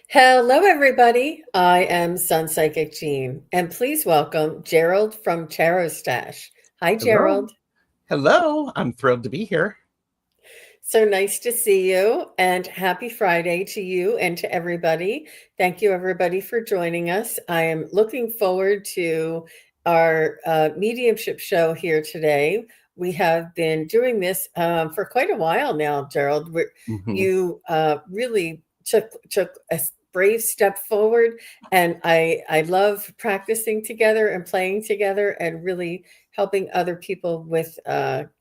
Hello, everybody. I am SunPsychic Jean, and please welcome Gerald from TarotStache. Hi, Hello. Gerald. Hello. I'm thrilled to be here. So nice to see you, and happy Friday to you and to everybody. Thank you, everybody, for joining us. I am looking forward to our mediumship show here today. We have been doing this for quite a while now, Gerald. hmm You really took a brave step forward, and I love practicing together and playing together, and really helping other people with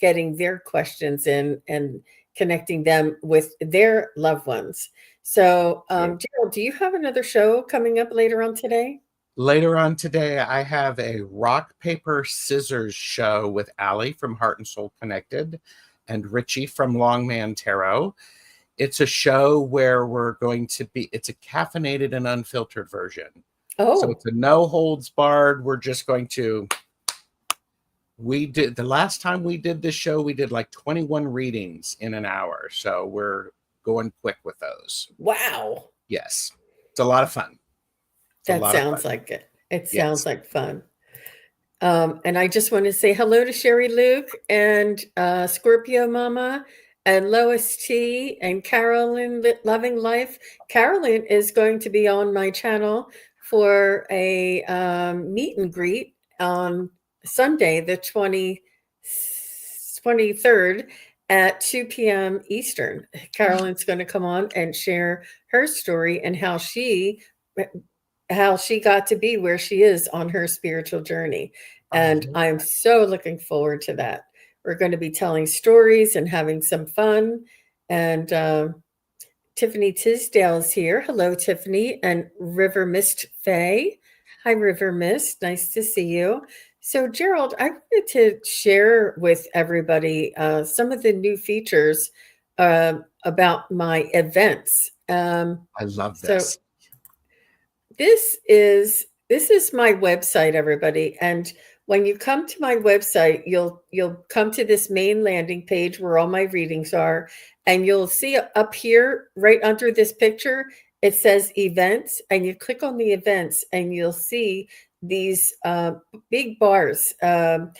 getting their questions in and connecting them with their loved ones. So, You. Gerald, do you have another show coming up later on today? Later on today, I have a rock, paper, scissors show with Allie from Heart and Soul Connected and Richie from Longman Tarot. It's a show where it's a caffeinated and unfiltered version. So Oh, it's a no holds barred. The last time we did this show, we did like 21 readings in an hour. So we're going quick with those. wow. Yes. It's a lot of fun. It's a That lot of fun. sounds like it. It sounds Yes. like fun. And I just want to say hello to Sherry Luke and Scorpio Mama and Lois T and Carolyn Loving Life. Carolyn is going to be on my channel for a meet and greet on Sunday, the 23rd at 2 p.m. Eastern. Carolyn's going to come on and share her story and how she got to be where she is on her spiritual journey. And Oh, I'm so looking forward to that. We're going to be telling stories and having some fun. And Tiffany Tisdale is here. Hello, Tiffany. And River Mist Faye. Hi, River Mist. Nice to see you. So, Gerald, I wanted to share with everybody some of the new features about my events. I love So, this. this is my website, everybody. And when you come to my website, you'll come to this main landing page where all my readings are, and you'll see up here right under this picture it says events, and you click on the events and you'll see these big bars. And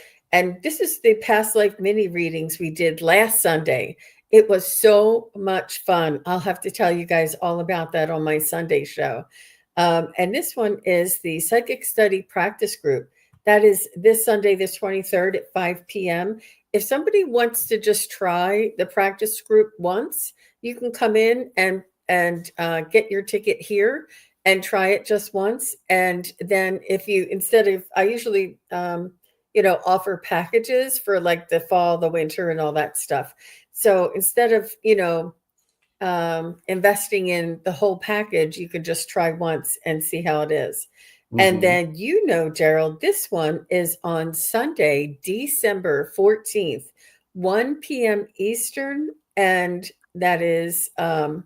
this is the past life mini readings we did last Sunday. It was so much fun. I'll have to tell you guys all about that on my Sunday show. And this one is the Psychic Study Practice Group. That is this Sunday, the 23rd at 5 p.m. If somebody wants to just try the practice group once, you can come in and get your ticket here and try it just once. And then if you instead of I usually offer packages for like the fall, the winter, and all that stuff. So instead of investing in the whole package, you could just try once and see how it is. And hmm then, Gerald, this one is on Sunday, December 14th, 1 p.m. Eastern, and that is 10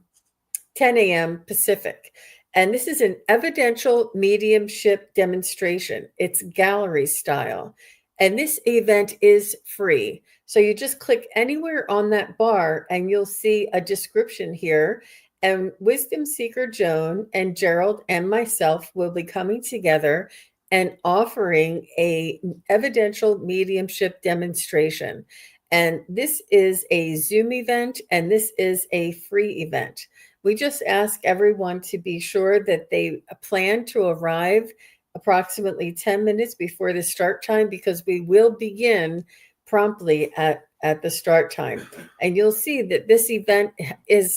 a.m. Pacific. And this is an evidential mediumship demonstration. It's gallery style. And this event is free. So you just click anywhere on that bar and you'll see a description here. And Wisdom Seeker Joan and Gerald and myself will be coming together and offering a evidential mediumship demonstration. And this is a Zoom event and this is a free event. We just ask everyone to be sure that they plan to arrive approximately 10 minutes before the start time because we will begin promptly at the start time. And you'll see that this event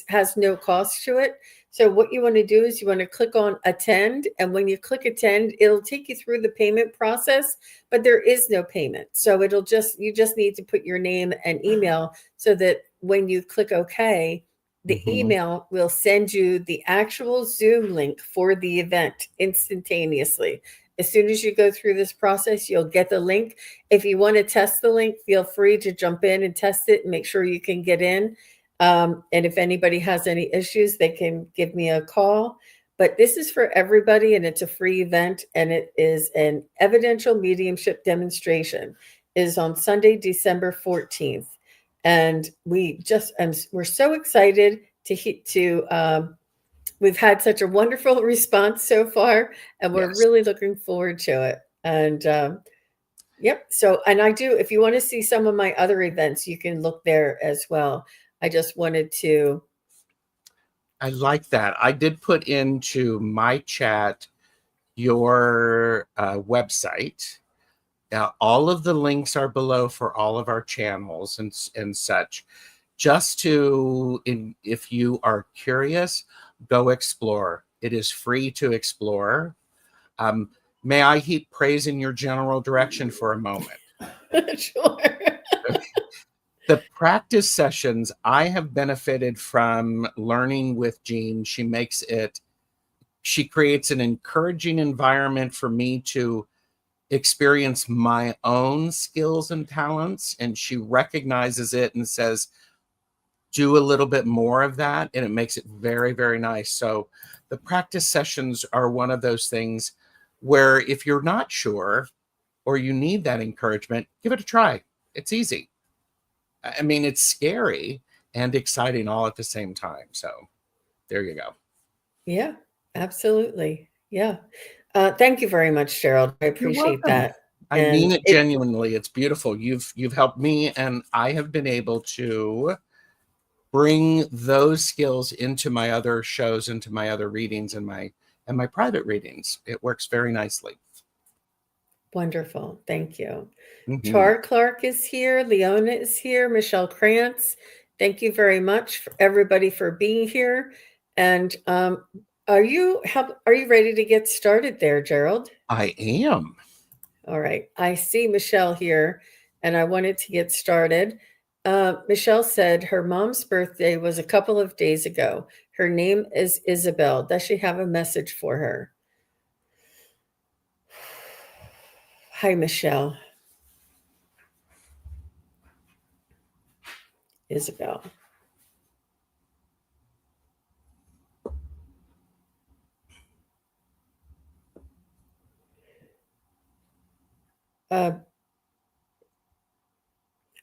has no cost to it. So what you want to do is you want to click on attend, and when you click attend, it'll take you through the payment process, but there is no payment. So you just need to put your name and email so that when you click OK, the hmm email will send you the actual Zoom link for the event instantaneously. As soon as you go through this process, you'll get the link. If you want to test the link, feel free to jump in and test it and make sure you can get in. And if anybody has any issues, they can give me a call. But this is for everybody, and it's a free event, and it is an evidential mediumship demonstration. It is on Sunday, December 14th. And we're so excited to we've had such a wonderful response so far, and we're Yes. really looking forward to it. And yep. So, and I do, if you want to see some of my other events, you can look there as well. I just wanted to. I like that. I did put into my chat your website. All of the links are below for all of our channels and such. Just to, if you are curious, go explore. It is free to explore. May I heap praise in your general direction for a moment? Sure. The practice sessions, I have benefited from learning with Jean. She creates an encouraging environment for me to experience my own skills and talents, and she recognizes it and says, do a little bit more of that, and it makes it very, very nice. So the practice sessions are one of those things where if you're not sure or you need that encouragement, give it a try. It's easy. I mean, it's scary and exciting all at the same time. So there you go. Yeah, absolutely. Yeah. Thank you very much, Gerald. I You're appreciate welcome. that. I mean And it genuinely. It's beautiful. You've helped me, and I have been able to bring those skills into my other shows, into my other readings, and my private readings. It works very nicely. wonderful. Thank you. Mm-hmm. Char Clark is here. Leona is here. Michelle Krantz. Thank you very much for everybody for being here. And are you ready to get started there, Gerald? I am. All right. I see Michelle here, and I wanted to get started. Michelle said her mom's birthday was a couple of days ago. Her name is Isabel. Does she have a message for her? Hi, Michelle. Isabel.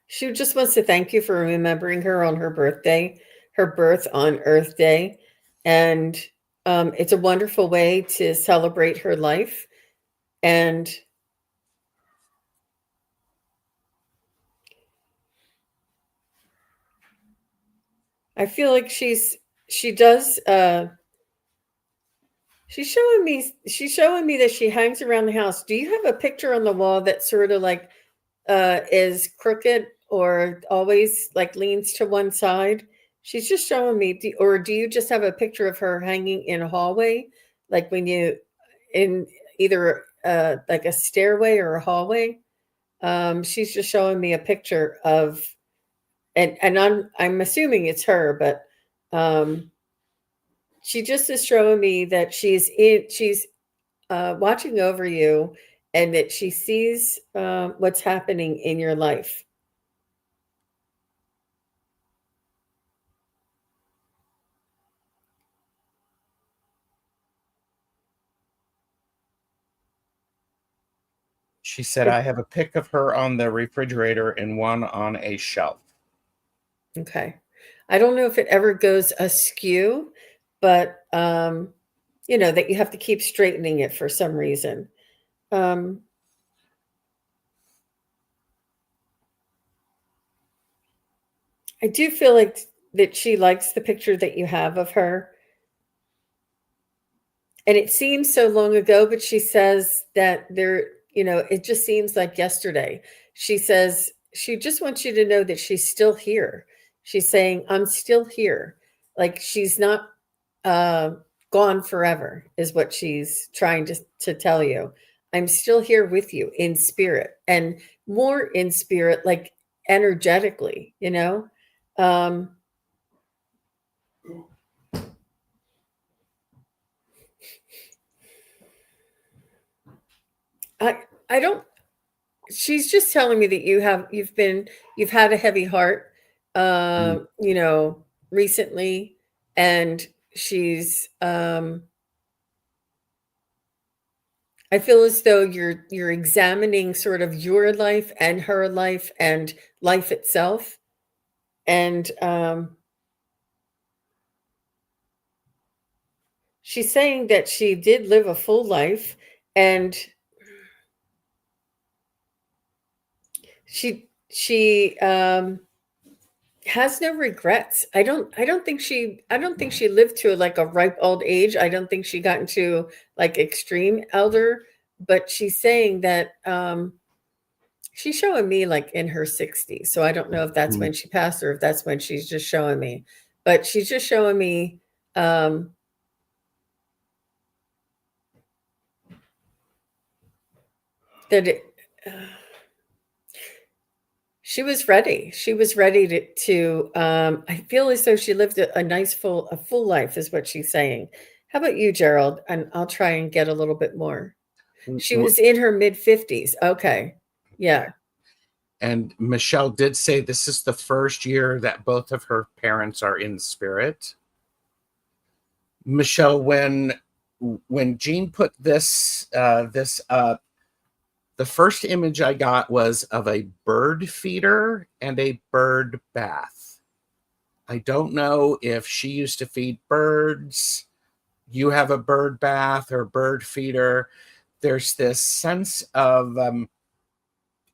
She just wants to thank you for remembering her on her birthday, her birth on Earth Day. And it's a wonderful way to celebrate her life. And I feel like she does she's showing me that she hangs around the house. Do you have a picture on the wall that sort of like is crooked or always like leans to one side? She's just showing me, or do you just have a picture of her hanging in a hallway, like when you in either like a stairway or a hallway? She's just showing me a picture of, and I'm assuming it's her, but she just is showing me that she's watching over you, and that she sees what's happening in your life. She said, I have a pic of her on the refrigerator and one on a shelf. Okay. I don't know if it ever goes askew, but that you have to keep straightening it for some reason. I do feel like that she likes the picture that you have of her. And it seems so long ago, but she says that it just seems like yesterday. She says she just wants you to know that she's still here. She's saying, I'm still here. Like she's not gone forever, is what she's trying to tell you. I'm still here with you in spirit, and more in spirit, like energetically, Um, I don't she's just telling me that you've had a heavy heart recently, and she's I feel as though you're examining sort of your life and her life and life itself, and she's saying that she did live a full life, and she has no regrets. I don't think she lived to like a ripe old age. I don't think she got into like extreme elder, but she's saying that she's showing me like in her 60s. So I don't know if that's when she passed or if that's when she's just showing me. But she's just showing me that she was ready. She was ready to I feel as though she lived a nice full life is what she's saying. How about you, Gerald? And I'll try and get a little bit more. She was in her mid 50s. Okay. Yeah. And Michelle did say this is the first year that both of her parents are in spirit. Michelle, when Jean put this up, the first image I got was of a bird feeder and a bird bath. I don't know if she used to feed birds. You have a bird bath or bird feeder. There's this sense of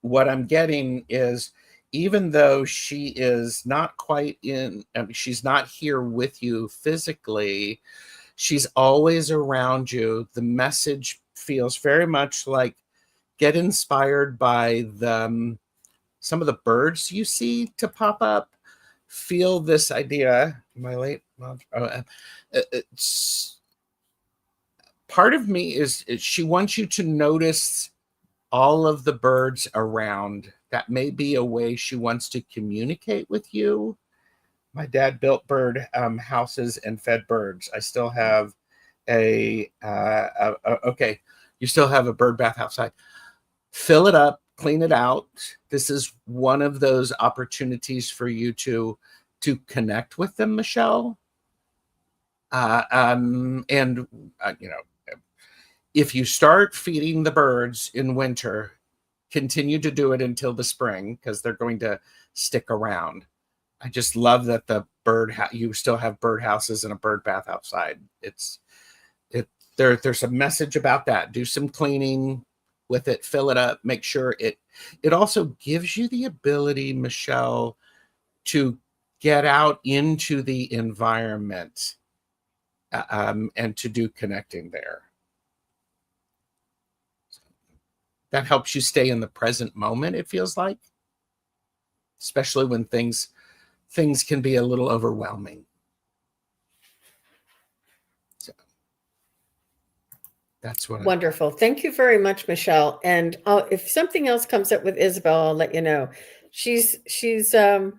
what I'm getting is, even though she is not quite in, she's not here with you physically, she's always around you. The message feels very much like, get inspired by some of the birds you see to pop up. Feel this idea. Am I late? Part of me is she wants you to notice all of the birds around. That may be a way she wants to communicate with you. My dad built bird houses and fed birds. I still have okay, you still have a bird bath outside. Fill it up, clean it out. This is one of those opportunities for you to connect with them, Michelle. If you start feeding the birds in winter, continue to do it until the spring, because they're going to stick around. I just love that you still have bird houses and a bird bath outside. There's a message about that. Do some cleaning with it, fill it up, make sure it also gives you the ability, Michelle, to get out into the environment and to do connecting there. That helps you stay in the present moment, it feels like, especially when things can be a little overwhelming. So that's what. Wonderful. Thank you very much, Michelle. And if something else comes up with Isabel, I'll let you know. She's I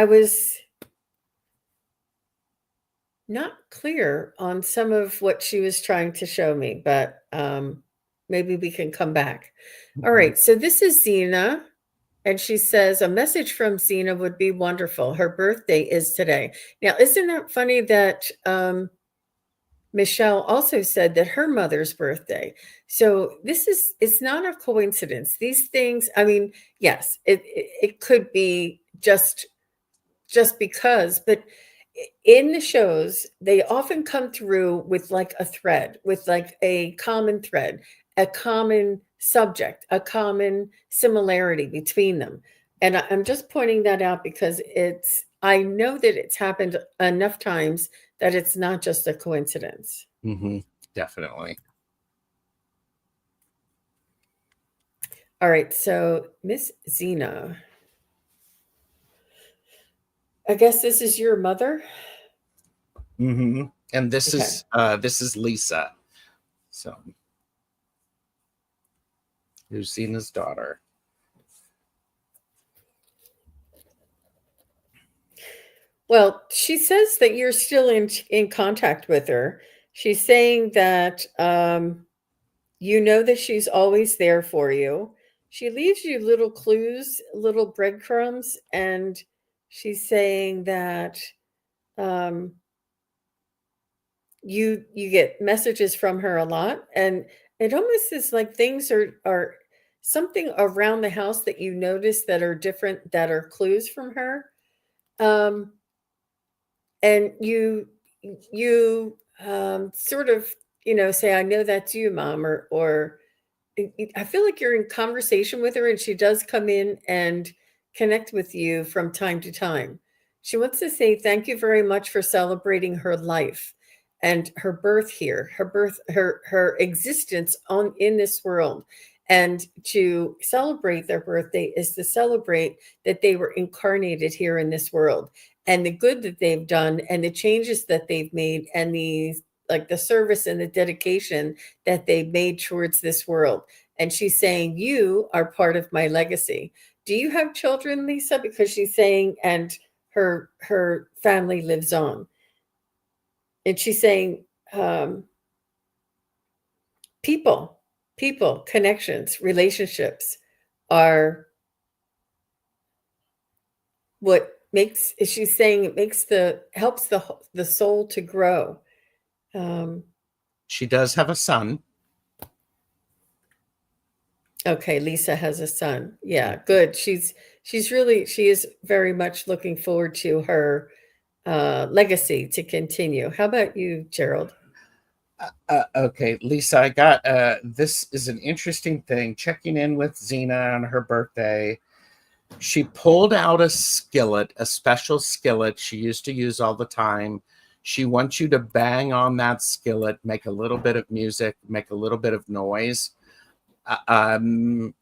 was not clear on some of what she was trying to show me, but maybe we can come back. All right. So this is Zena. And she says, a message from Zena would be wonderful. Her birthday is today. Now, isn't that funny that Michelle also said that her mother's birthday? So it's not a coincidence. These things, I mean, yes, it could be just because, but in the shows, they often come through with like a thread, with like a common thread, a common subject, a common similarity between them. And I'm just pointing that out because I know that it's happened enough times that it's not just a coincidence. Mm-hmm. Definitely. All right. So Miss Zena, I guess this is your mother. Mm-hmm. And this is Lisa. So who's Zena's daughter. Well, she says that you're still in contact with her. She's saying that you know that she's always there for you. She leaves you little clues, little breadcrumbs, and she's saying that you get messages from her a lot, and it almost is like things are something around the house that you notice that are different, that are clues from her. And you sort of, say, I know that's you, Mom, or I feel like you're in conversation with her and she does come in and connect with you from time to time. She wants to say thank you very much for celebrating her life and her birth here, her existence on in this world. And to celebrate their birthday is to celebrate that they were incarnated here in this world and the good that they've done and the changes that they've made and the service and the dedication that they made towards this world. And she's saying, you are part of my legacy. Do you have children, Lisa? Because she's saying, and her family lives on. And she's saying, um, people, connections, relationships are what makes, she's saying, it makes helps the soul to grow. She does have a son. Okay, Lisa has a son. Yeah, good. She is very much looking forward to her legacy to continue. How about you, Gerald? Okay, Lisa, I got this is an interesting thing. Checking in with Xena on her birthday. She pulled out a skillet, a special skillet she used to use all the time. She wants you to bang on that skillet, make a little bit of music, make a little bit of noise. And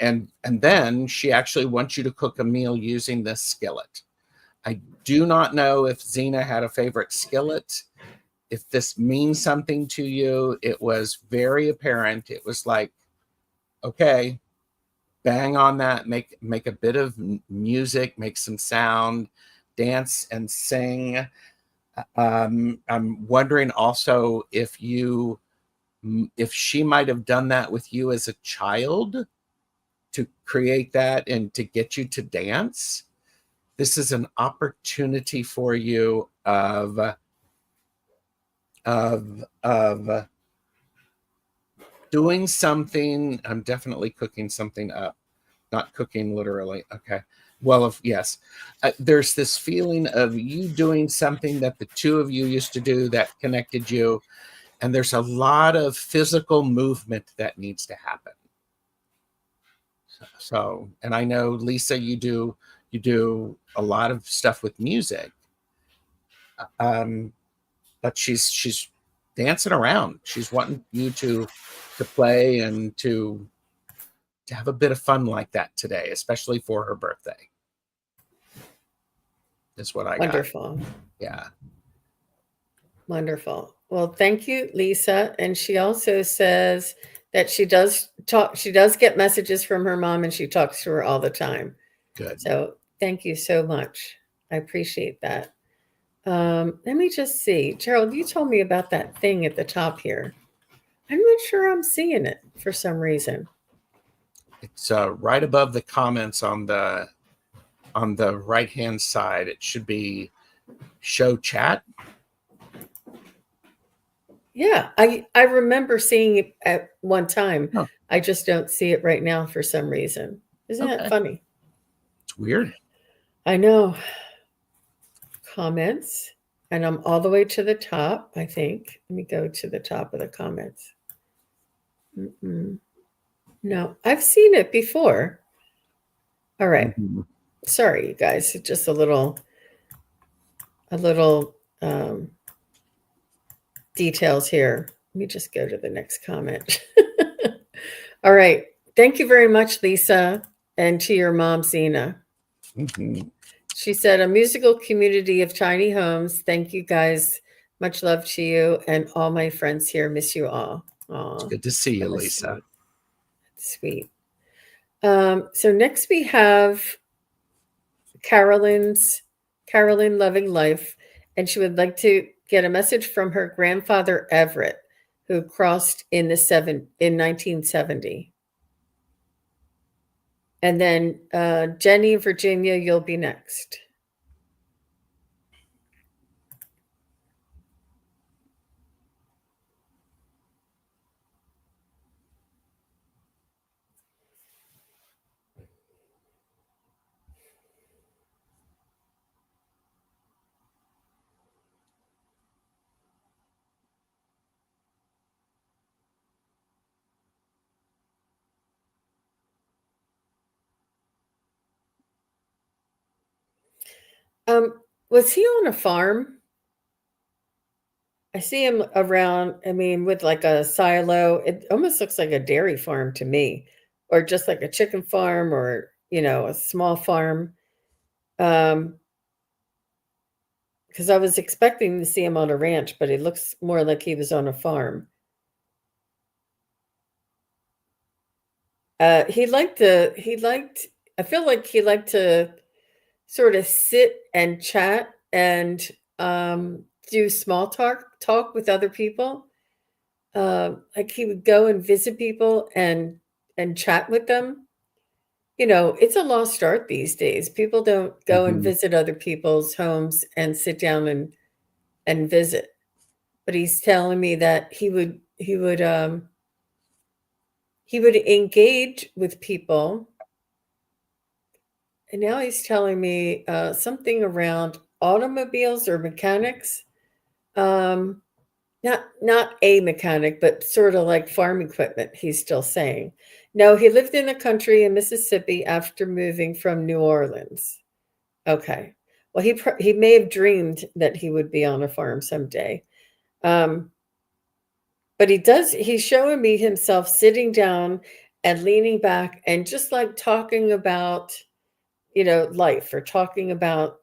then she actually wants you to cook a meal using this skillet. I do not know if Xena had a favorite skillet. If this means something to you, it was very apparent. It was like, okay, bang on that, make a bit of music, make some sound, dance and sing. I'm wondering also if she might have done that with you as a child to create that and to get you to dance. This is an opportunity for you of doing something. I'm definitely cooking something up, not cooking literally. Okay. Well, yes, there's this feeling of you doing something that the two of you used to do that connected you. And there's a lot of physical movement that needs to happen. So, and I know, Lisa, you do a lot of stuff with music. But she's dancing around. She's wanting you to play and to have a bit of fun like that today, especially for her birthday. Is what I got. Wonderful. Yeah. Wonderful. Well, thank you, Lisa. And she also says that she does get messages from her mom and she talks to her all the time. Good. So thank you so much. I appreciate that. Let me just see. Gerald, you told me about that thing at the top here. I'm not sure I'm seeing it for some reason. It's right above the comments on the right-hand side. It should be show chat. Yeah, I remember seeing it at one time. Oh. I just don't see it right now for some reason. Isn't that funny? It's weird. I know. Comments, and I'm all the way to the top, I think. Let me go to the top of the comments. No, I've seen it before. All right. Mm-hmm. Sorry, you guys. Just a little details here. Let me just go to the next comment. All right. Thank you very much, Lisa, and to your mom, Xena. Mm-hmm. She said, a musical community of tiny homes. Thank you, guys. Much love to you and all my friends here. Miss you all. Aww, it's good to see you, Lisa. Sweet. So next we have Carolyn Loving Life, and she would like to get a message from her grandfather Everett, who crossed in 1970. And then Jenny, Virginia, you'll be next. Was he on a farm? I see him around, I mean, with like a silo. It almost looks like a dairy farm to me, or just like a chicken farm or, a small farm. Um, because I was expecting to see him on a ranch, but it looks more like he was on a farm. I feel like he liked to sort of sit and chat and do small talk with other people. Like he would go and visit people and chat with them. It's a lost art these days. People don't go and Mhm. visit other people's homes and sit down and visit. But he's telling me that he would engage with people, and now he's telling me something around automobiles or mechanics. Um, not a mechanic, but sort of like farm equipment, he's still saying. No, he lived in the country in Mississippi after moving from New Orleans. Okay. Well, he may have dreamed that he would be on a farm someday. Um, but he's showing me himself sitting down and leaning back and just like talking about, life, or talking about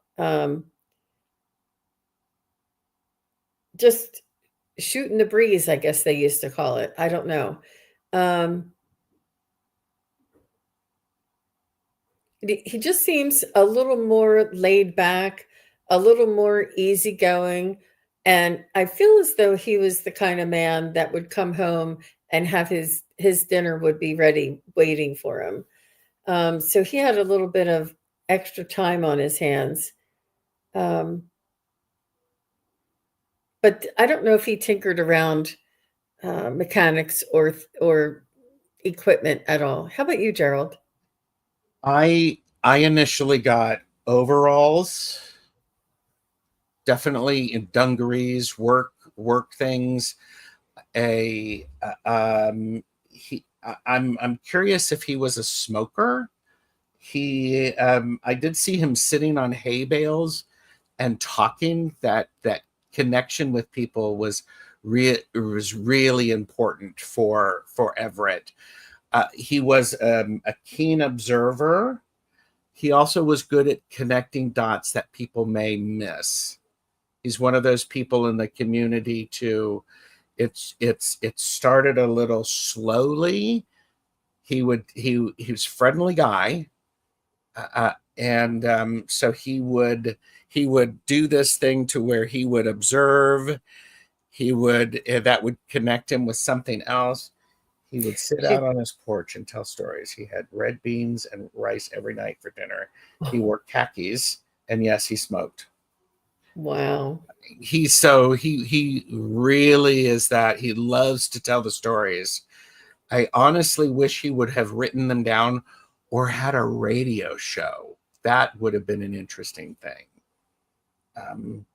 just shooting the breeze, I guess they used to call it. I don't know. Um, he just seems a little more laid back, a little more easygoing. And I feel as though he was the kind of man that would come home and have his dinner would be ready waiting for him. So he had a little bit of extra time on his hands. Um, but I don't know if he tinkered around mechanics or equipment at all. How about you, Gerald? I initially got overalls, definitely in dungarees, work things. A he I'm curious if he was a smoker. He I did see him sitting on hay bales and talking. That connection with people was really important for Everett. He was a keen observer. He also was good at connecting dots that people may miss. He's one of those people in the community too. It started a little slowly. He was a friendly guy, and so he would do this thing to where he would observe. He would that would connect him with something else. He would sit out He, on his porch and tell stories. He had red beans and rice every night for dinner. He wore khakis, and yes, he smoked. wow. He really is that. He loves to tell the stories. I honestly wish he would have written them down or had a radio show. That would have been an interesting thing. Um,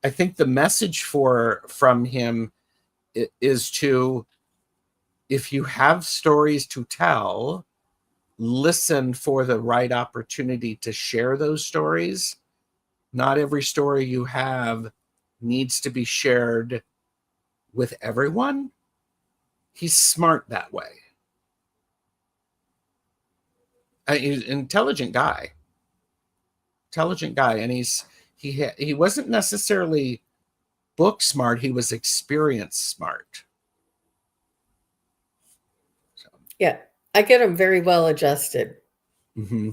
I think the message from him is to, if you have stories to tell, listen for the right opportunity to share those stories. Not every story you have needs to be shared with everyone. He's smart that way. He's an intelligent guy, and he wasn't necessarily book smart. He was experience smart. So, Yeah, I get him very well adjusted. mm-hmm.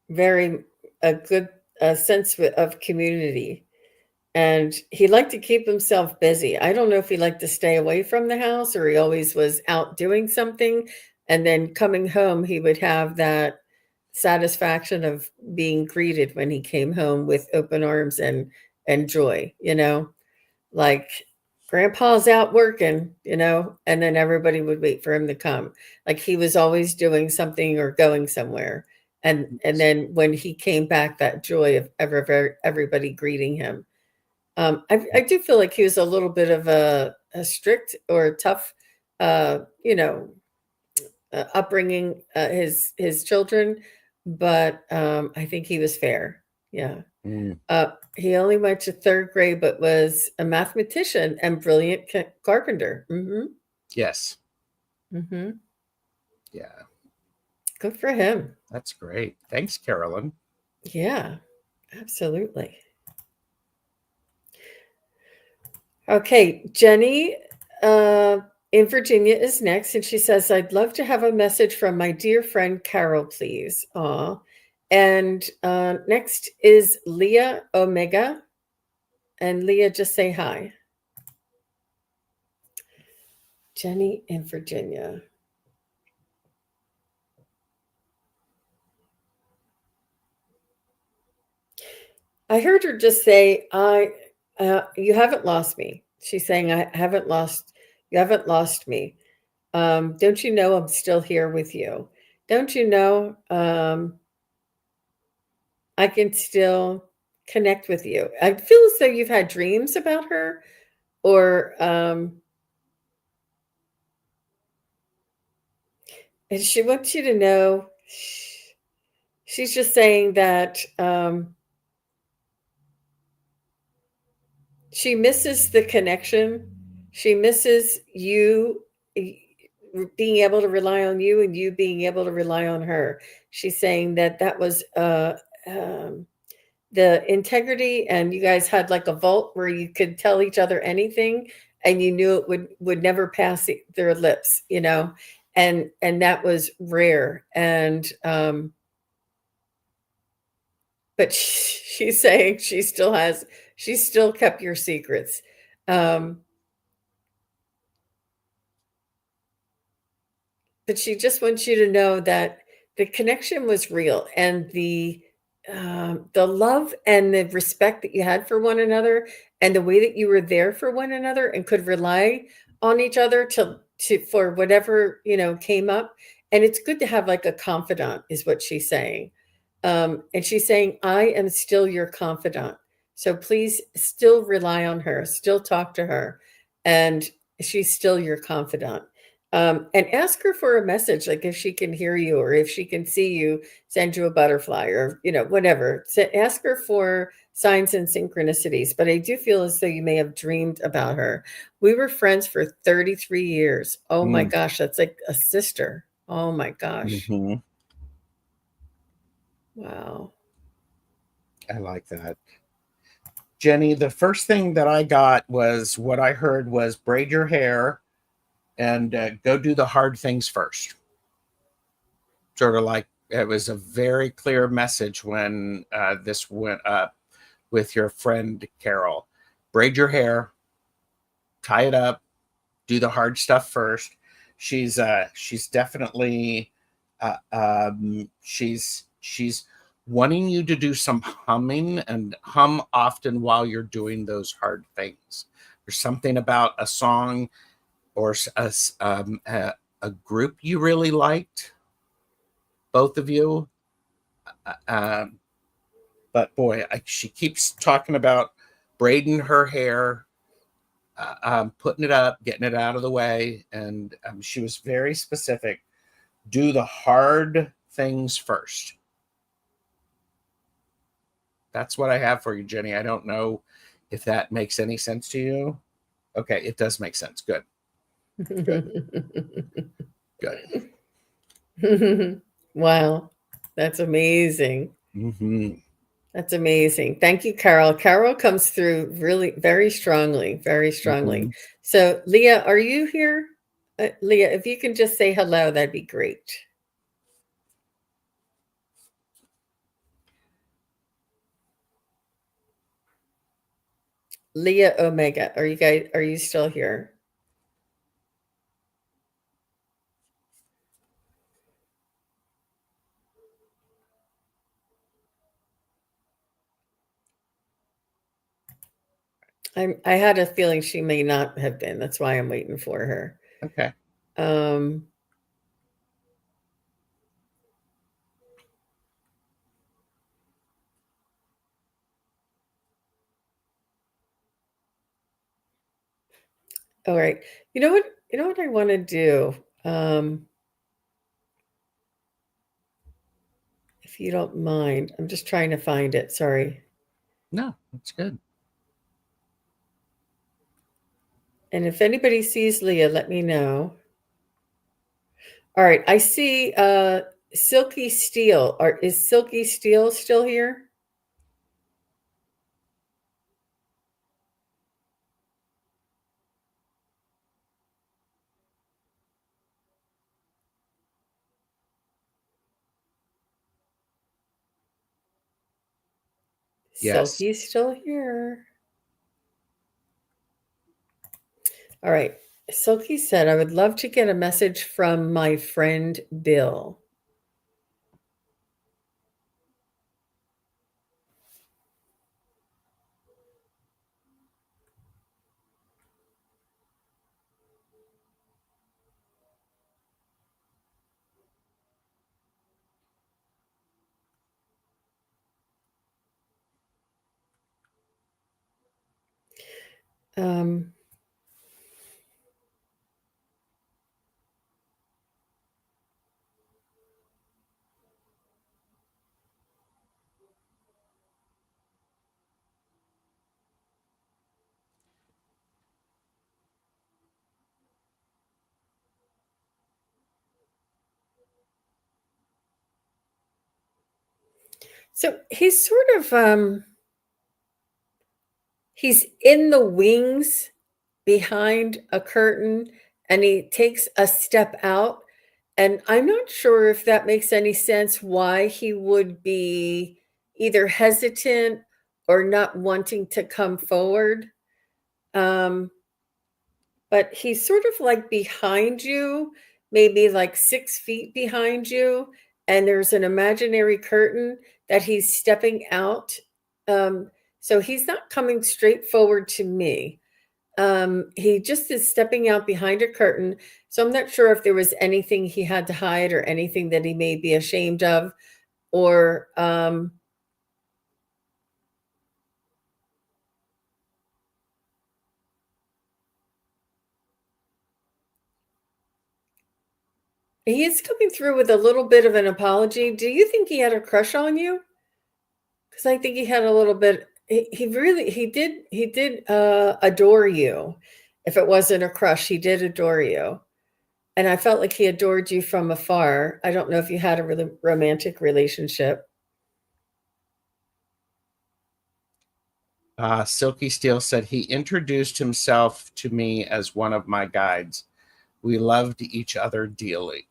Very a good sense of community, and he liked to keep himself busy. I don't know if he liked to stay away from the house or he always was out doing something, and then coming home he would have that satisfaction of being greeted when he came home with open arms and joy, like grandpa's out working, and then everybody would wait for him to come. Like he was always doing something or going somewhere. And then when he came back, that joy of everybody greeting him. I do feel like he was a little bit of a strict or tough, uh, you know, upbringing his children, but I think he was fair. Yeah. Mm. He only went to third grade, but was a mathematician and brilliant carpenter. Yes. Mm-hmm. Yeah. Good for him. That's great. Thanks, Carolyn. Yeah, absolutely. Okay, Jenny in Virginia is next, and she says, "I'd love to have a message from my dear friend Carol, please." Aw. And next is Leah Omega, and Leah, just say hi. Jenny in Virginia. I heard her just say, you haven't lost me." She's saying, you haven't lost me. Don't you know I'm still here with you? Don't you know I can still connect with you? I feel as though you've had dreams about her, or, and she wants you to know, she's just saying that, she misses the connection. She misses you being able to rely on you and you being able to rely on her. She's saying that that was um, the integrity, and you guys had like a vault where you could tell each other anything, and you knew it would never pass their lips, and that was rare. And but she's saying she still kept your secrets. Um, but she just wants you to know that the connection was real, and the love and the respect that you had for one another, and the way that you were there for one another and could rely on each other to for whatever came up. And it's good to have like a confidant, is what she's saying. And she's saying, I am still your confidant. So please still rely on her, still talk to her. And she's still your confidant. And ask her for a message, like if she can hear you or if she can see you, send you a butterfly or, whatever. So ask her for signs and synchronicities. But I do feel as though you may have dreamed about her. We were friends for 33 years. Oh my Mm. gosh, that's like a sister. Oh my gosh. Mm-hmm. Wow. I like that. Jenny, the first thing that I got was what I heard was braid your hair and go do the hard things first. Sort of like it was a very clear message when this went up with your friend Carol. Braid your hair, tie it up, do the hard stuff first. She's definitely she's wanting you to do some humming and hum often while you're doing those hard things. There's something about a song or a group you really liked, both of you. Um, but boy, she keeps talking about braiding her hair, putting it up, getting it out of the way. And she was very specific. Do the hard things first. That's what I have for you, Jenny. I don't know if that makes any sense to you. Okay, it does make sense. Good. Good. Wow. That's amazing. Mm-hmm. That's amazing. Thank you, Carol. Carol comes through really very strongly, very strongly. Mm-hmm. So, Leah, are you here? Leah, if you can just say hello, that'd be great. Leah Omega, are you still here? I had a feeling she may not have been. That's why I'm waiting for her. Okay. Um, all right. You know what I want to do? If you don't mind, I'm just trying to find it. Sorry. No, that's good. And if anybody sees Leah, let me know. All right, I see Silky Steel. Is Silky Steel still here? Yes. Silky's still here. All right. Silky said, I would love to get a message from my friend Bill. Um, so he's sort of he's in the wings behind a curtain, and he takes a step out. And I'm not sure if that makes any sense, why he would be either hesitant or not wanting to come forward. But he's sort of like behind you, maybe like 6 feet behind you, and there's an imaginary curtain that he's stepping out. So he's not coming straight forward to me. He just is stepping out behind a curtain. So I'm not sure if there was anything he had to hide or anything that he may be ashamed of, or he is coming through with a little bit of an apology. Do you think he had a crush on you? Because I think he had a little bit. He did adore you. If it wasn't a crush, he did adore you. And I felt like he adored you from afar. I don't know if you had a really romantic relationship. Silky Steel said he introduced himself to me as one of my guides. We loved each other dearly.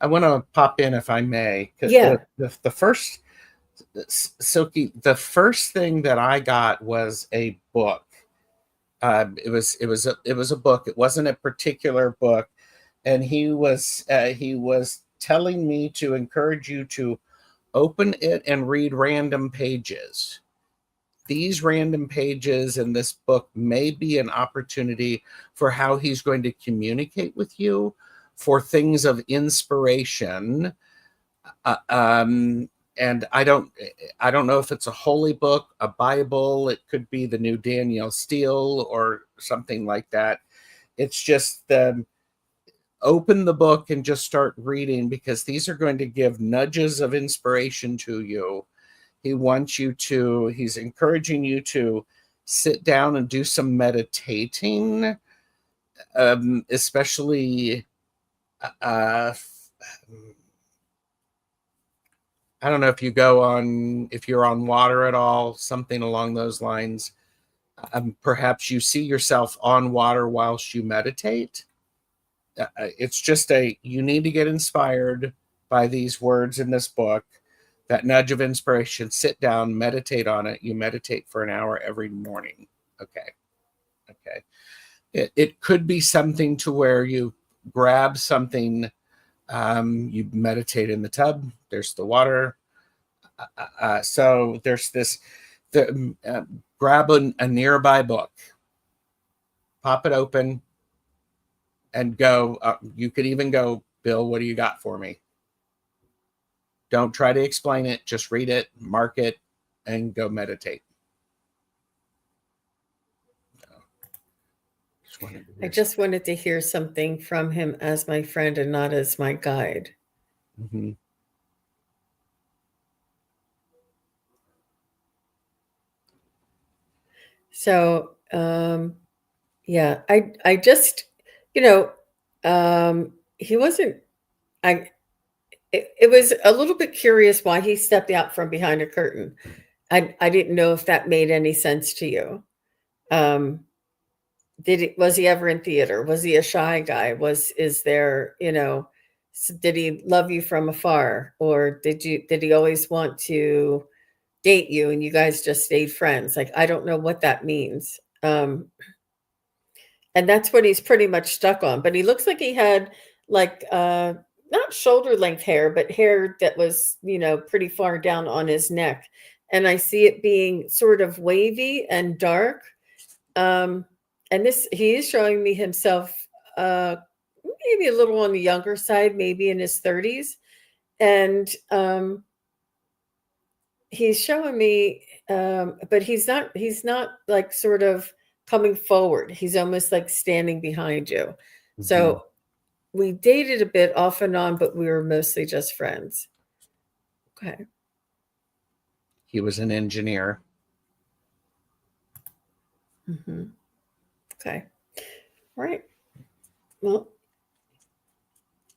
I want to pop in if I may. Yeah. The first Silky, the first thing that I got was a book. It was a book. It wasn't a particular book, and he was telling me to encourage you to open it and read random pages. These random pages in this book may be an opportunity for how he's going to communicate with you for things of inspiration. And I don't know if it's a holy book, a Bible. It could be the new Danielle Steele or something like that. It's just open the book and just start reading, because these are going to give nudges of inspiration to you. He's encouraging you to sit down and do some meditating, especially I don't know if you're on water at all, something along those lines. Perhaps you see yourself on water whilst you meditate. It's just you need to get inspired by these words in this book, that nudge of inspiration. Sit down, meditate on it. You meditate for an hour every morning. Okay. It could be something to where you grab something. You meditate in the tub. There's the water. So there's this. Grab a nearby book, pop it open, and go. You could even go, Bill, what do you got for me? Don't try to explain it. Just read it, mark it, and go meditate. just wanted to I hear just wanted to hear something from him as my friend and not as my guide. something. So, yeah, I just, you know, he wasn't, it was a little bit curious why he stepped out from behind a curtain. I didn't know if that made any sense to you. Um, was he ever in theater? Was he a shy guy? Is there, did he love you from afar? Or did he always want to date you and you guys just stayed friends? Like, I don't know what that means. And that's what he's pretty much stuck on. But he looks like he had like not shoulder length hair, but hair that was, pretty far down on his neck. And I see it being sort of wavy and dark. And he is showing me himself maybe a little on the younger side, maybe in his 30s. And he's showing me, but he's not like sort of coming forward. He's almost like standing behind you. So we dated a bit off and on, but we were mostly just friends. Okay. He was an engineer. Okay. All right. Well,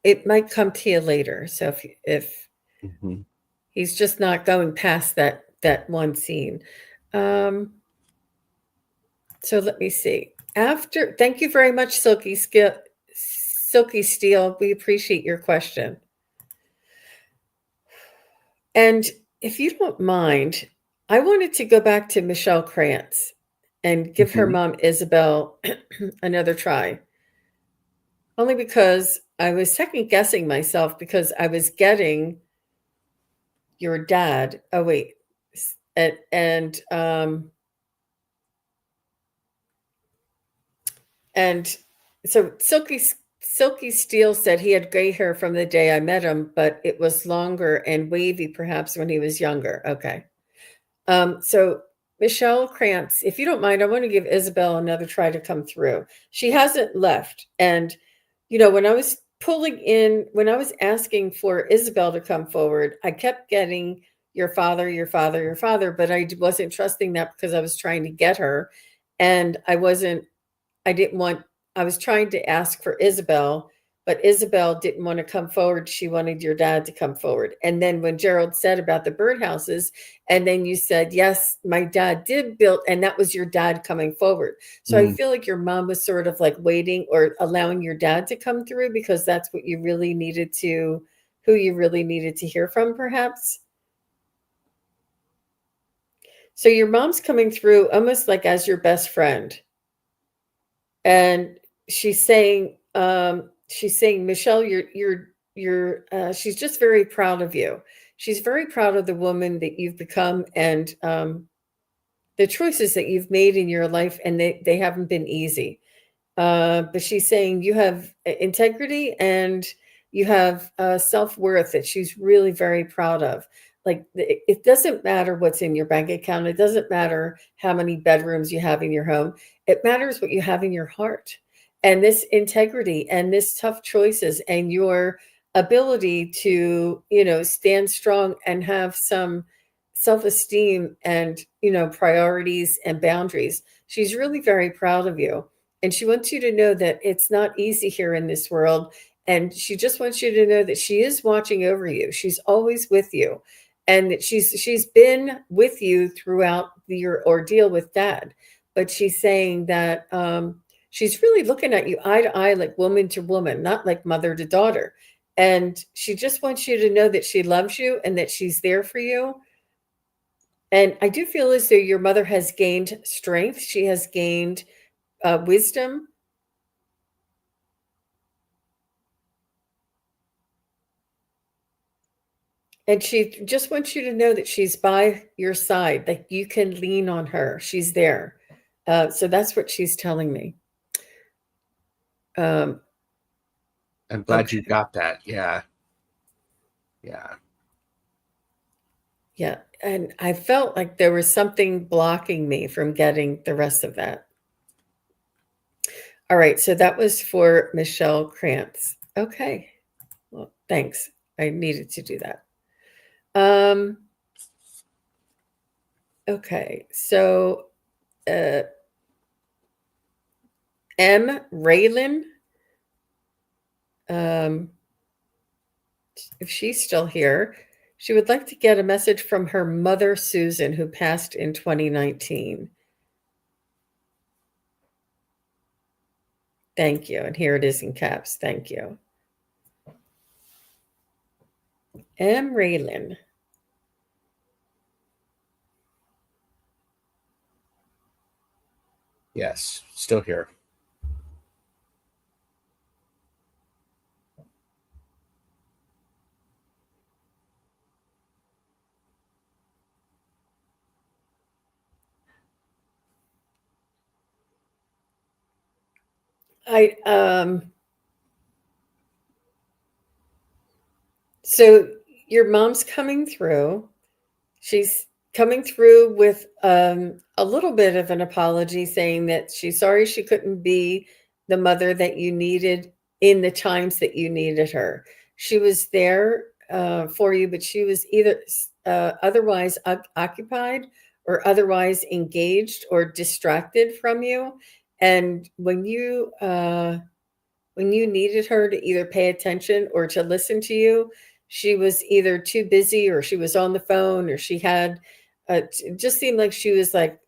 it might come to you later. So if he's just not going past that one scene. So let me see. Thank you very much, Silky Steel. We appreciate your question. And if you don't mind, I wanted to go back to Michelle Krantz and give her mom Isabel another try. Only because I was second guessing myself because I was getting your dad. Oh wait. And so Silky Steel said he had gray hair from the day I met him, but it was longer and wavy perhaps when he was younger. Okay. So Michelle Krantz, if you don't mind, I want to give Isabel another try to come through. She hasn't left. And, when I was when I was asking for Isabel to come forward, I kept getting your father, your father, your father, but I wasn't trusting that because I was trying to get her. And I was trying to ask for Isabel, but Isabel didn't want to come forward. She wanted your dad to come forward. And then when Gerald said about the birdhouses, and then you said, yes, my dad did build, and that was your dad coming forward. So I feel like your mom was sort of like waiting or allowing your dad to come through because that's what you really needed to, who you really needed to hear from, perhaps. So your mom's coming through almost like as your best friend. And she's saying, Michelle, she's just very proud of you. She's very proud of the woman that you've become and the choices that you've made in your life, and they haven't been easy. But she's saying you have integrity and you have self-worth that she's really very proud of. Like, it doesn't matter what's in your bank account. It doesn't matter how many bedrooms you have in your home. It matters what you have in your heart. And this integrity and this tough choices and your ability to, stand strong and have some self-esteem and, priorities and boundaries. She's really very proud of you. And she wants you to know that it's not easy here in this world. And she just wants you to know that she is watching over you. She's always with you. And that she's been with you throughout your ordeal with dad. But she's saying that she's really looking at you eye to eye, like woman to woman, not like mother to daughter. And she just wants you to know that she loves you and that she's there for you. And I do feel as though your mother has gained strength. She has gained wisdom. And she just wants you to know that she's by your side, that you can lean on her. She's there. So that's what she's telling me. I'm glad you got that. Yeah. Yeah. Yeah. And I felt like there was something blocking me from getting the rest of that. All right, so that was for Michelle Krantz. Okay, well, thanks. I needed to do that. Okay, so M. Raylan, if she's still here, she would like to get a message from her mother, Susan, who passed in 2019. Thank you. And here it is in caps. Thank you. M. Raylan. Yes, still here. So your mom's coming through. She's coming through with a little bit of an apology, saying that she's sorry she couldn't be the mother that you needed in the times that you needed her. She was there for you, but she was either otherwise occupied or otherwise engaged or distracted from you. And when you needed her to either pay attention or to listen to you, she was either too busy or she was on the phone or she had it just seemed like she was like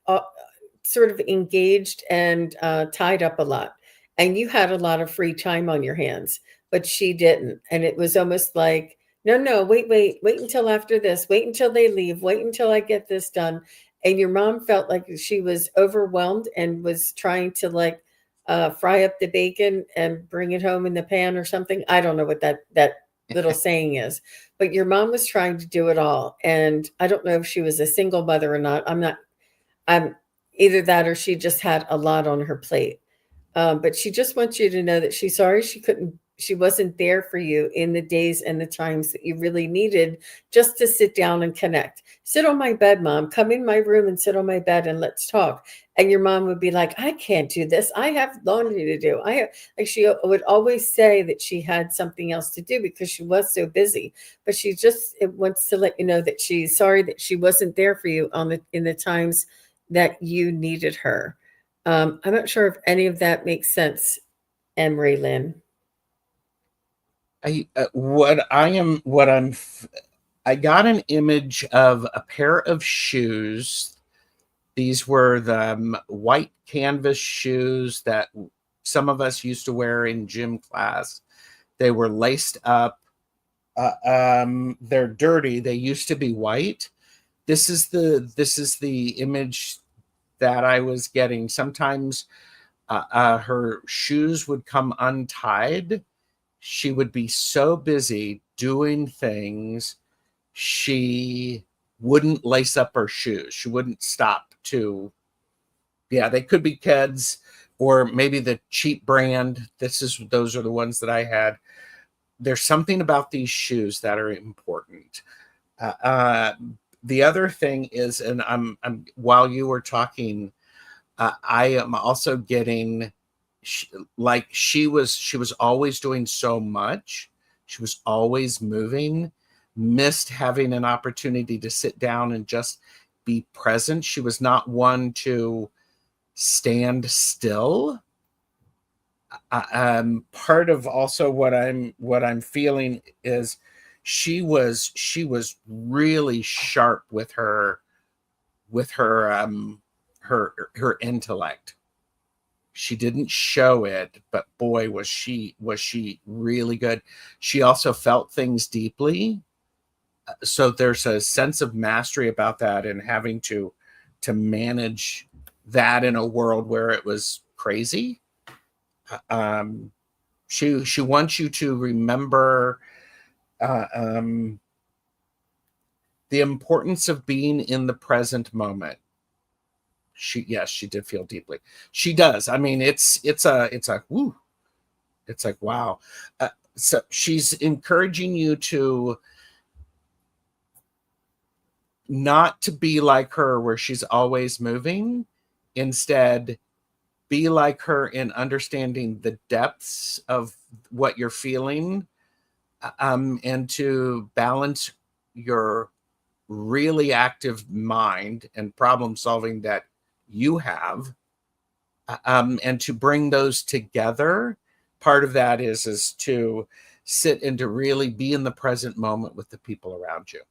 sort of engaged and tied up a lot. And you had a lot of free time on your hands, but she didn't. And it was almost like, no, no, wait until after this, wait until they leave, wait until I get this done. And your mom felt like she was overwhelmed and was trying to like fry up the bacon and bring it home in the pan or something. I don't know what that little saying is, but your mom was trying to do it all. And I don't know if she was a single mother or not. I'm either that or she just had a lot on her plate. But she just wants you to know that she's sorry she wasn't there for you in the days and the times that you really needed just to sit down and connect. Sit on my bed, Mom. Come in my room and sit on my bed and let's talk. And your mom would be like, I can't do this. I have laundry to do. She would always say that she had something else to do because she was so busy. But she just wants to let you know that she's sorry that she wasn't there for you in the times that you needed her. I'm not sure if any of that makes sense, Emery Lynn. I got an image of a pair of shoes. These were the white canvas shoes that some of us used to wear in gym class. They were laced up. They're dirty. They used to be white. This is the image that I was getting. Sometimes her shoes would come untied. She would be so busy doing things, she wouldn't lace up her shoes. She wouldn't stop to, they could be Keds or maybe the cheap brand. Those are the ones that I had. There's something about these shoes that are important. The other thing is, and I'm while you were talking, I am also getting she was always doing so much. She was always moving, missed having an opportunity to sit down and just be present. She was not one to stand still. Part of also what I'm feeling is she was really sharp with her her intellect. She didn't show it, but boy, was she really good. She also felt things deeply. So there's a sense of mastery about that, and having to manage that in a world where it was crazy. She wants you to remember the importance of being in the present moment. She did feel deeply. She does. I mean, it's like woo. It's like wow. So she's encouraging you to not to be like her, where she's always moving. Instead, be like her in understanding the depths of what you're feeling, and to balance your really active mind and problem solving that you have, and to bring those together. Part of that is to sit and to really be in the present moment with the people around you.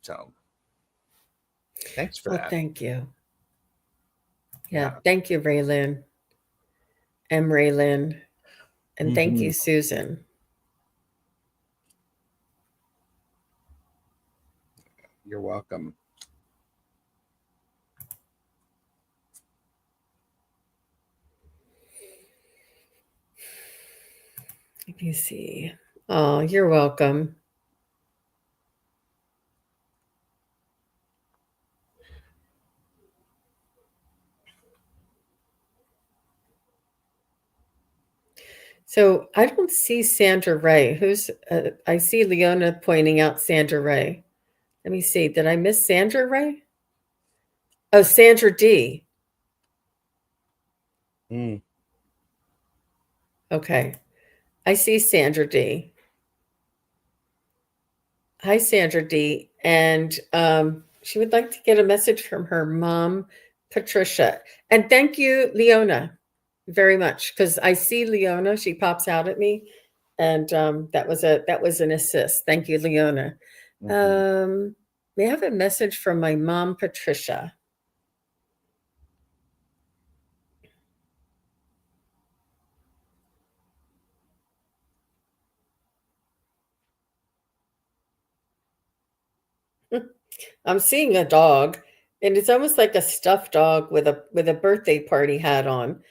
So thanks for that. Thank you. Yeah. Thank you, Raylyn. Raylyn. And thank you, Susan. You're welcome. Let me see. Oh, you're welcome. So I don't see Sandra Ray. I see Leona pointing out Sandra Ray. Let me see. Did I miss Sandra Ray? Oh, Sandra D. Okay. I see Sandra D. Hi, Sandra D. And she would like to get a message from her mom, Patricia. And thank you, Leona, very much, because I see Leona. She pops out at me, and that was an assist. Thank you, Leona. May I have a message from my mom, Patricia? I'm seeing a dog, and it's almost like a stuffed dog with a birthday party hat on.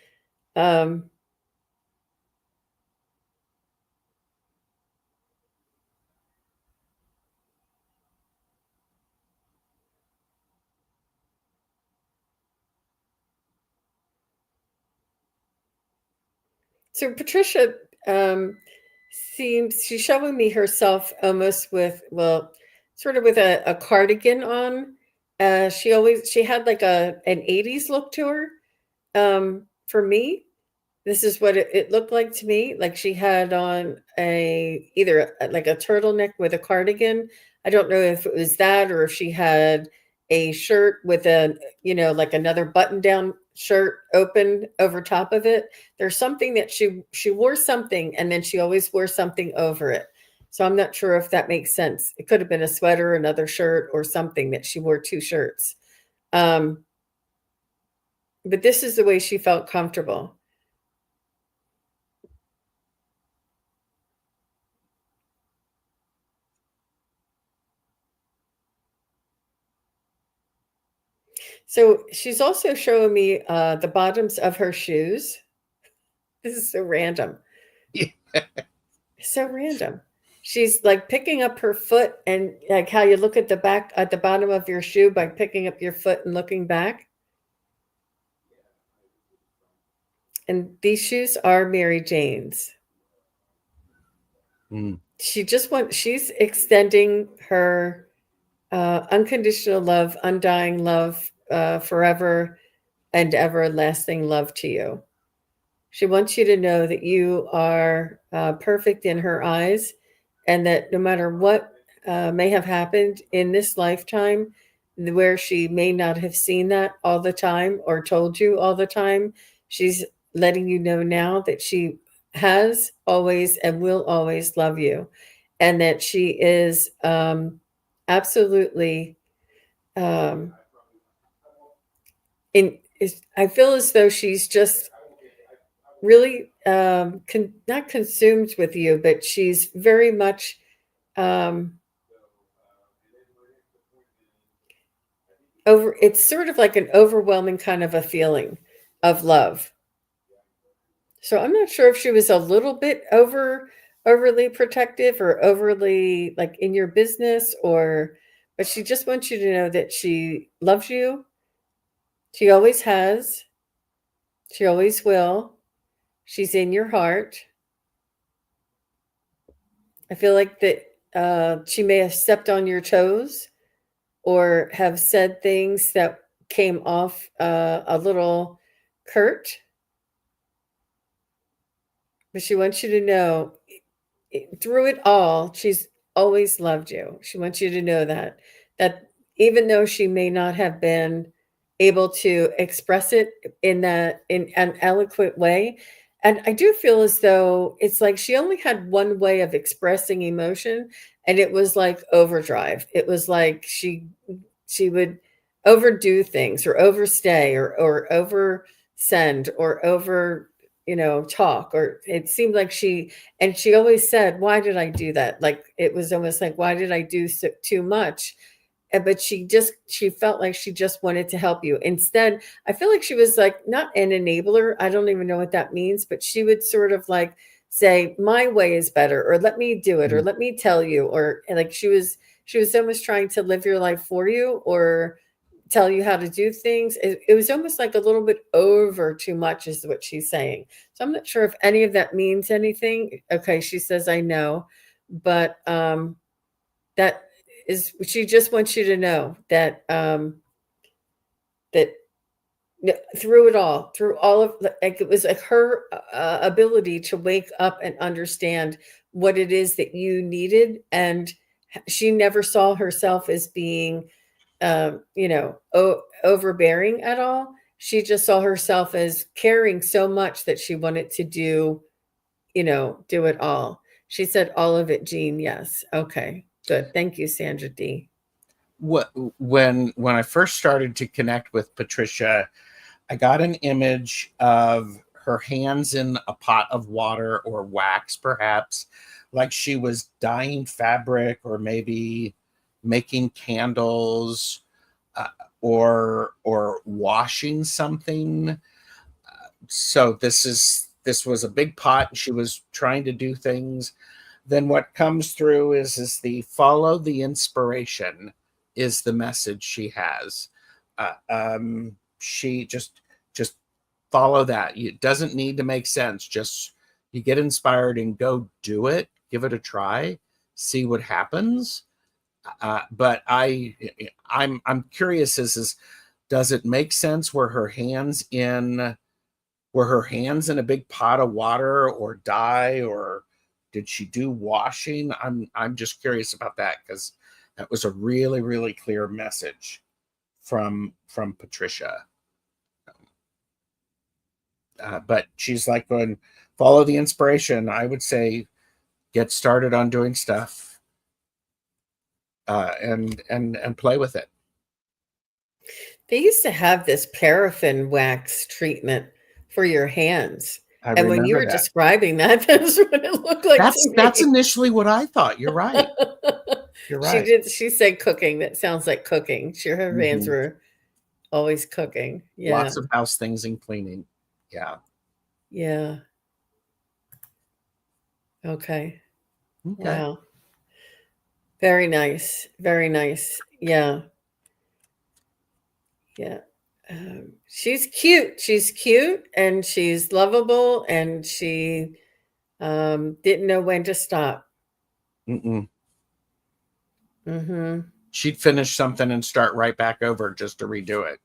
So Patricia she's showing me herself almost with, well, sort of with a cardigan on. She had like an 80s look to her. For me, this is what it looked like to me. Like she had on like a turtleneck with a cardigan. I don't know if it was that or if she had a shirt with like another button down shirt open over top of it. There's something that she wore something, and then she always wore something over it. So I'm not sure if that makes sense. It could have been a sweater, another shirt, or something that she wore two shirts. But this is the way she felt comfortable. So she's also showing me the bottoms of her shoes. This is so random. Yeah. So random. She's like picking up her foot, and like how you look at the bottom of your shoe by picking up your foot and looking back. And these shoes are Mary Jane's. She's extending her unconditional love, undying love, forever and everlasting love to you. She wants you to know that you are perfect in her eyes, and that no matter what may have happened in this lifetime, where she may not have seen that all the time or told you all the time, she's letting you know now that she has always and will always love you, and that she is absolutely I feel as though she's just really not consumed with you, but she's very much it's sort of like an overwhelming kind of a feeling of love. So I'm not sure if she was a little bit overly protective or overly like in your business, but she just wants you to know that she loves you. She always has. She always will. She's in your heart. I feel like that she may have stepped on your toes or have said things that came off a little curt, but she wants you to know through it all, she's always loved you. She wants you to know that even though she may not have been able to express it in an eloquent way, and I do feel as though it's like she only had one way of expressing emotion, and it was like overdrive. It was like she would overdo things or overstay or over send or over, talk, or it seemed like she always said, why did I do that? Like it was almost like, why did I do too much? But she felt like she just wanted to help you. Instead, I feel like she was like not an enabler. I don't even know what that means, but she would sort of like say, my way is better, or let me do it, or let me tell you, or like she was almost trying to live your life for you or tell you how to do things. It was almost like a little bit over too much is what she's saying. So I'm not sure if any of that means anything. Okay, she says, I know, but that is, she just wants you to know that that through it all, through all of like it was like her ability to wake up and understand what it is that you needed, and she never saw herself as being overbearing at all. She just saw herself as caring so much that she wanted to do it all. She said all of it, Jean. Yes. Okay, good. Thank you, Sandra D. When I first started to connect with Patricia, I got an image of her hands in a pot of water or wax, perhaps, like she was dyeing fabric or maybe making candles, or washing something. So this was a big pot, and she was trying to do things. Then what comes through is the follow the inspiration is the message she has. She just follow that. It doesn't need to make sense. Just you get inspired and go do it. Give it a try. See what happens. But I'm curious. Does it make sense? Were her hands in a big pot of water or dye, or did she do washing? I'm just curious about that, because that was a really, really clear message from Patricia. But she's like going, follow the inspiration. I would say get started on doing stuff, and play with it. They used to have this paraffin wax treatment for your hands. And when you were that. describing that, that's what it looked like to me. That's initially what I thought. You're right. You're right. She said cooking. That sounds like cooking. Sure, her hands were always cooking. Yeah. Lots of house things and cleaning. Yeah. Yeah. Okay. Wow. Very nice. Very nice. Yeah. Yeah. She's cute. She's cute and she's lovable, and she didn't know when to stop. She'd finish something and start right back over just to redo it.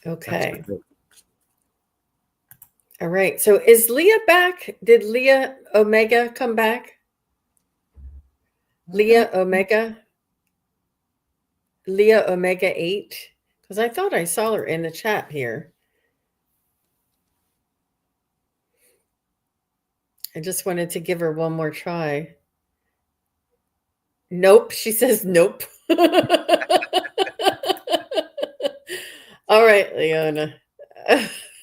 Okay. All right. So is Leah back? Did Leah Omega come back? Leah Omega 8? Because I thought I saw her in the chat here. I just wanted to give her one more try. Nope. She says nope. All right, Leona.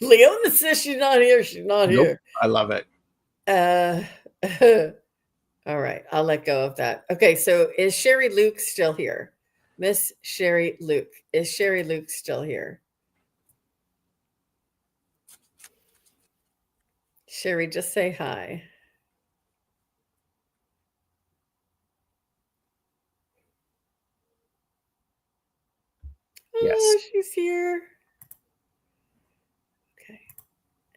Leona says she's not here. She's not here. I love it. All right. I'll let go of that. Okay. So is Sherry Luke still here? Miss Sherry Luke. Is Sherry Luke still here? Sherry, just say hi. Yes. Oh, she's here. Okay.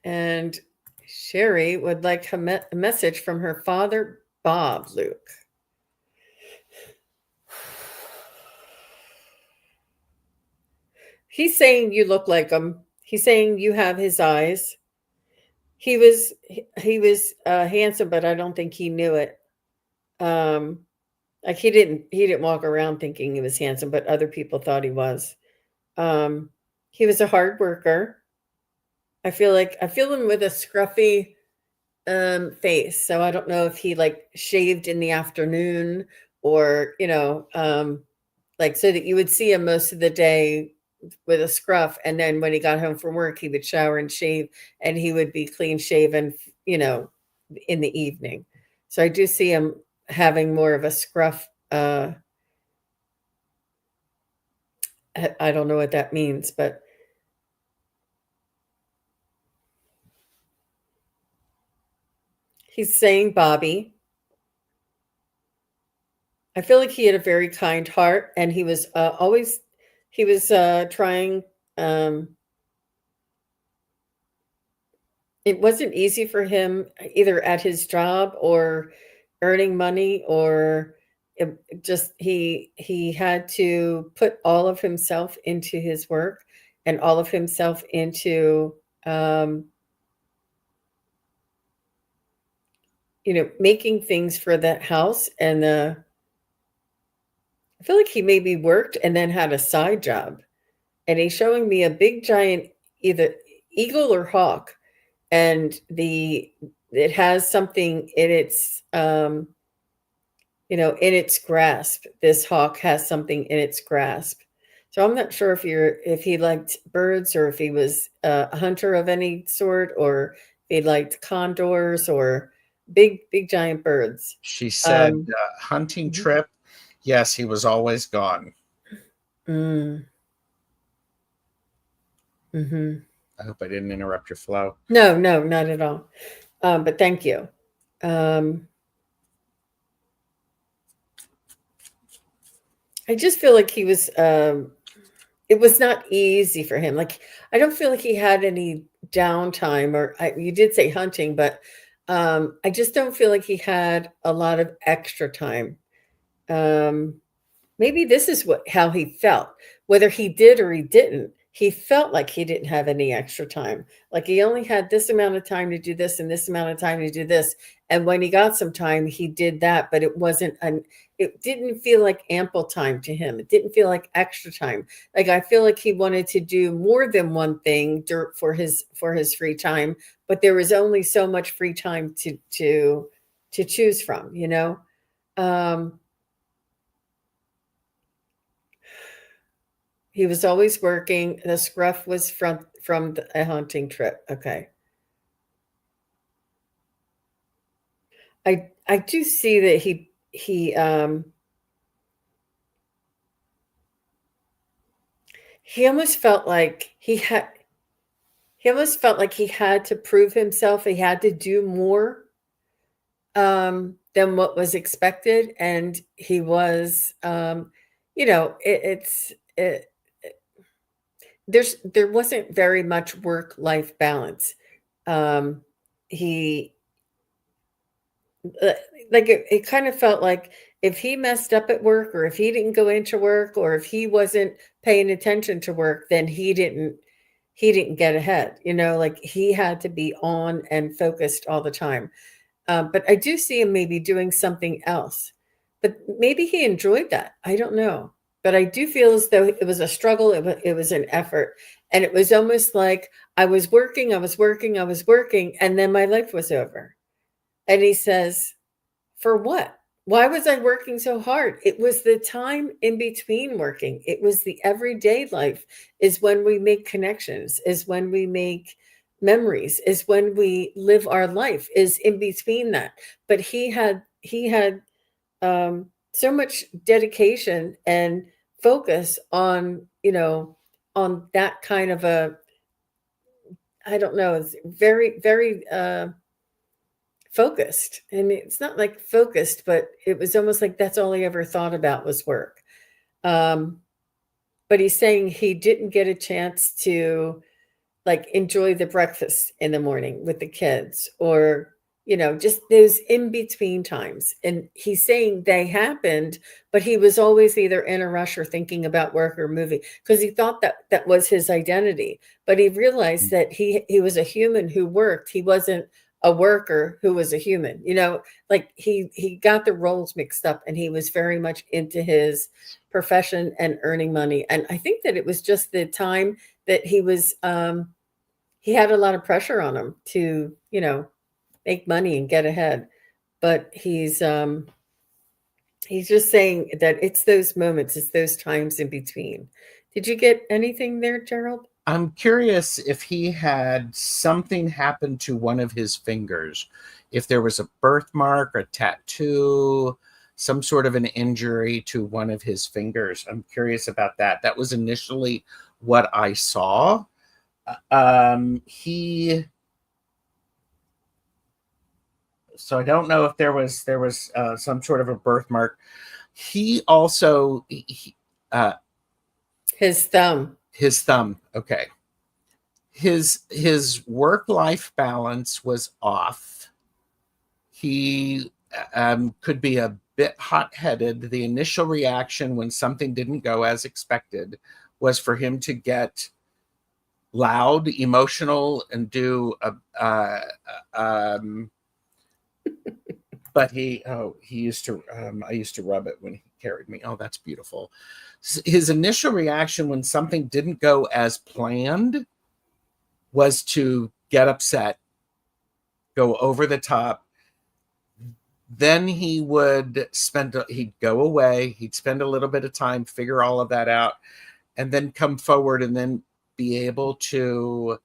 And Sherry would like a message from her father, Bob, Luke. He's saying you look like him. He's saying you have his eyes. He was handsome, but I don't think he knew it. Like he didn't walk around thinking he was handsome, but other people thought he was. He was a hard worker. I feel him with a scruffy face. So I don't know if he like shaved in the afternoon or, like so that you would see him most of the day with a scruff, and then when he got home from work he would shower and shave, and he would be clean shaven, in the evening. So I do see him having more of a scruff. I don't know what that means, but he's saying Bobby. I feel like he had a very kind heart, and he was trying. It wasn't easy for him either at his job or earning money, or just he had to put all of himself into his work and all of himself into making things for that house. And I feel like he maybe worked and then had a side job, and he's showing me a big giant either eagle or hawk, and it has something in its in its grasp. This hawk has something in its grasp. So I'm not sure if he liked birds, or if he was a hunter of any sort, or if he liked condors or big giant birds. She said hunting trip. Yes, he was always gone. Mm-hmm. I hope I didn't interrupt your flow. No, not at all. But thank you. I just feel like he was, it was not easy for him. Like, I don't feel like he had any downtime, or you did say hunting, but I just don't feel like he had a lot of extra time. Maybe this is how he felt, whether he did or he didn't. He felt like he didn't have any extra time. Like he only had this amount of time to do this and this amount of time to do this. And when he got some time, he did that, but it didn't feel like ample time to him. It didn't feel like extra time. Like I feel like he wanted to do more than one thing for his free time, but there was only so much free time to choose from, He was always working. The scruff was from a hunting trip. Okay. I do see that he almost felt like he almost felt like he had to prove himself. He had to do more than what was expected, and he was there wasn't very much work-life balance. He like it kind of felt like if he messed up at work, or if he didn't go into work, or if he wasn't paying attention to work, then he didn't get ahead. Like he had to be on and focused all the time. But I do see him maybe doing something else, but maybe he enjoyed that. I don't know. But I do feel as though it was a struggle. It was an effort. And it was almost like I was working, and then my life was over. And he says, for what? Why was I working so hard? It was the time in between working. It was the everyday life, is when we make connections, is when we make memories, is when we live our life, is in between that. But he had so much dedication and focus on, on that kind of I don't know, it's very, very, focused. And it's not like focused, but it was almost like that's all he ever thought about was work. But he's saying he didn't get a chance to like enjoy the breakfast in the morning with the kids, or just those in between times. And he's saying they happened, but he was always either in a rush or thinking about work or movie because he thought that that was his identity. But he realized that he was a human who worked. He wasn't a worker who was a human. Like he got the roles mixed up, and he was very much into his profession and earning money. And I think that it was just the time that he had a lot of pressure on him to make money and get ahead. But he's just saying that it's those moments, it's those times in between. Did you get anything there, Gerald? I'm curious if he had something happen to one of his fingers, if there was a birthmark, a tattoo, some sort of an injury to one of his fingers. I'm curious about that. That was initially what I saw. So I don't know if there was some sort of a birthmark. He also his thumb. Okay. His work-life balance was off. He could be a bit hot-headed. The initial reaction when something didn't go as expected was for him to get loud, emotional, and do but he used to I used to rub it when he carried me. Oh, that's beautiful. His initial reaction when something didn't go as planned was to get upset, go over the top. Then he'd go away, he'd spend a little bit of time, figure all of that out, and then come forward and then be able to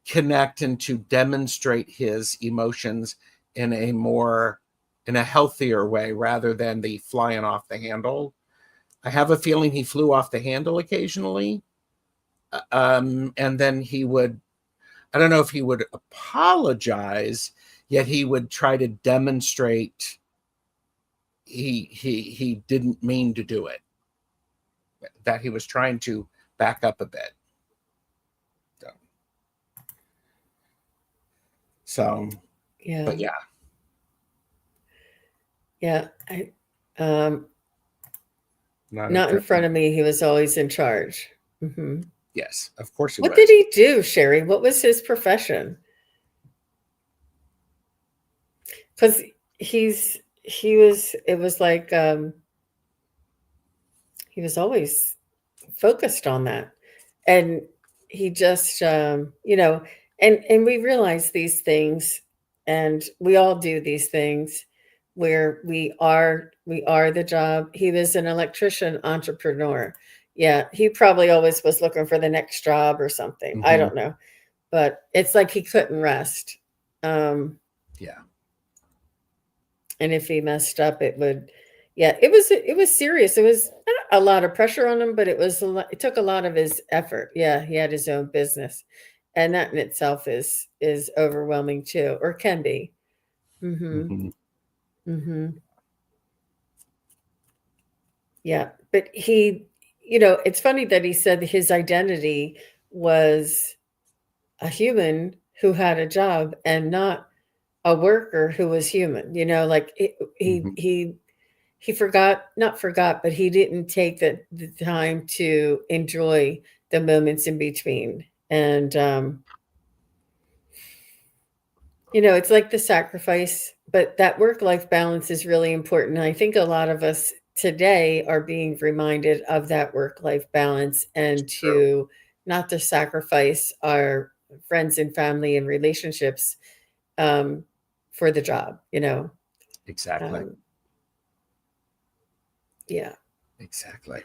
connect and to demonstrate his emotions in a healthier way rather than the flying off the handle. I have a feeling he flew off the handle occasionally. And then he would, I don't know if he would apologize, yet he would try to demonstrate he didn't mean to do it, that he was trying to back up a bit. So yeah. But yeah. Yeah. Not in front of me. He was always in charge. Mm-hmm. Yes, of course he was. What did he do, Sherry? What was his profession? Because it was like he was always focused on that. And he just, and we realize these things, and we all do these things where we are the job. He was an electrician entrepreneur. Yeah, he probably always was looking for the next job or something. Mm-hmm. I don't know, but it's like he couldn't rest. Yeah. And if he messed up, it was serious. It was not a lot of pressure on him, but it took a lot of his effort. Yeah, he had his own business, and that in itself is overwhelming too, or can be. Mm-hmm. Mm-hmm. Mm-hmm. Yeah, but it's funny that he said his identity was a human who had a job and not a worker who was human. Like he not forgot, but he didn't take the time to enjoy the moments in between. And it's like the sacrifice, but that work-life balance is really important. I think a lot of us today are being reminded of that work-life balance, and to not to sacrifice our friends and family and relationships for the job. Exactly. Yeah. Exactly.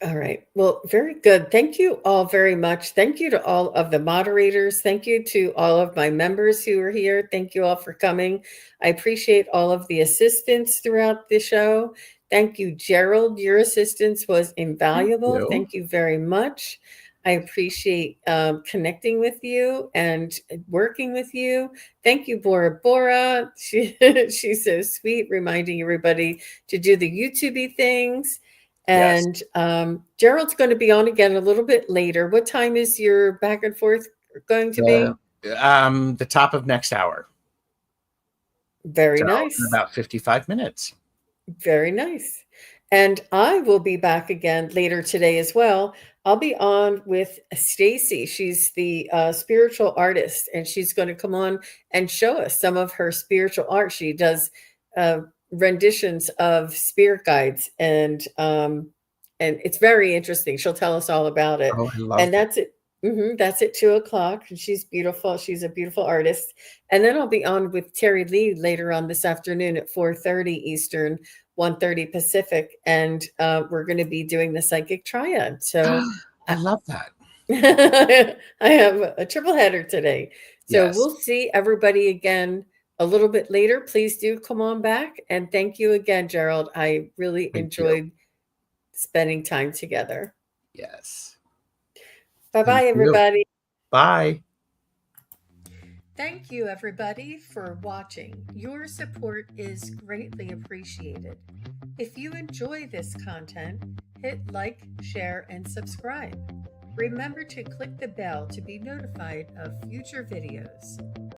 All right. Well, very good. Thank you all very much. Thank you to all of the moderators. Thank you to all of my members who are here. Thank you all for coming. I appreciate all of the assistance throughout the show. Thank you, Gerald. Your assistance was invaluable. Thank you very much. I appreciate connecting with you and working with you. Thank you, Bora Bora. She's so sweet, reminding everybody to do the YouTube things. And yes. Gerald's going to be on again a little bit later. What time is your back and forth going to be? The top of next hour. Very So in nice. about 55 minutes. Very nice. And I will be back again later today as well. I'll be on with Stacy. She's the spiritual artist, and she's going to come on and show us some of her spiritual art. She does uh, renditions of spirit guides, and it's very interesting. She'll tell us all about it. Oh, I love And that. that's it. That's at 2 o'clock. And she's beautiful. She's a beautiful artist. And then I'll be on with Terry Lee later on this afternoon at 4:30 Eastern, 1:30 Pacific, and we're going to be doing the psychic triad. So I love that. I have a triple header today. So Yes. we'll see everybody again a little bit later. Please do come on back. And thank you again, Gerald. I really Thank you. enjoyed spending time together. Yes. Bye-bye, Thank you. everybody. Bye. Thank you, everybody, for watching. Your support is greatly appreciated. If you enjoy this content, hit like, share, and subscribe. Remember to click the bell to be notified of future videos.